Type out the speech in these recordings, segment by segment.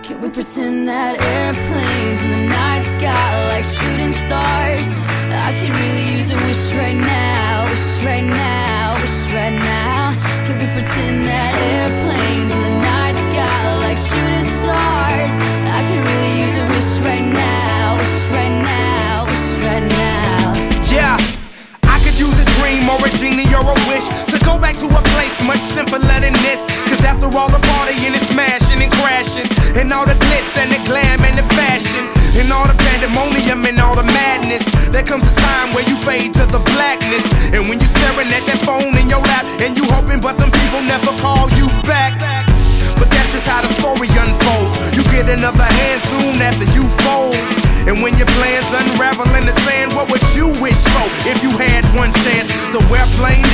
Can we pretend that airplanes in the night sky like shooting stars? I could really use a wish right now, wish right now, wish right now. Can we pretend that airplanes in the night sky like shooting stars? I could really use a wish right now, wish right now, wish right now. Yeah, I could use a dream or a genie or a wish to go back to a place much simpler than this. Cause after all the partying and smashing and crashing, and all the glitz and the glam and the fashion, and all the pandemonium and all the madness, there comes a time where you fade to the blackness. And when you staring at that phone in your lap, and you hoping but them people never call you back. But that's just how the story unfolds. You get another hand soon after you fold. And when your plans unravel in the sand, what would you wish for if you had one chance? So airplane,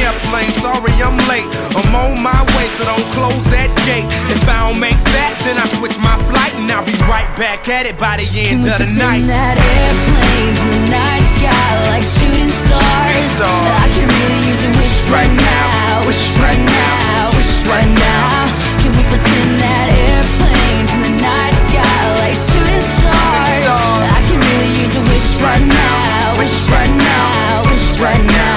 sorry I'm late. I'm on my way, so don't close that gate. If I don't make that, then I switch my flight, and I'll be right back at it by the end of the night. Can we pretend that airplanes in the night sky like shooting stars? I could really use a wish right now, wish right now, wish right now. Can we pretend that airplanes in the night sky like shooting stars? I can really use a wish right now, wish right now, wish right now.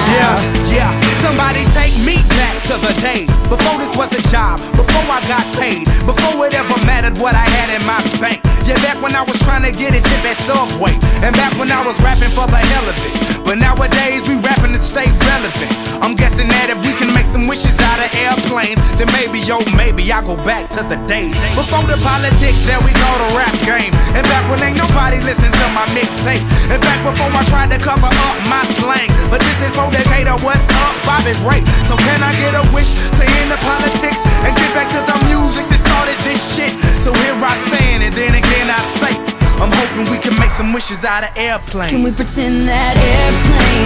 Yeah, somebody take me back to the days before this was a job, before I got paid, before it ever mattered what I had in my bank. Yeah, back when I was trying to get a tip at Subway, and back when I was rapping for the hell of it. But nowadays we rapping to stay relevant. I'm guessing that if we can make some wishes out of airplanes, then maybe, yo, maybe I'll go back to the days before the politics that we call the rap game. And back when ain't nobody listened to my mixtape. And back before I tried to cover up my slang. But this is for Decatur, what's up, Bobby Ray? So can I get a wish to end the politics and get back to the music that started this shit? So here I stand, and then again I say, I'm hoping we can make some wishes out of airplanes. Can we pretend that airplanes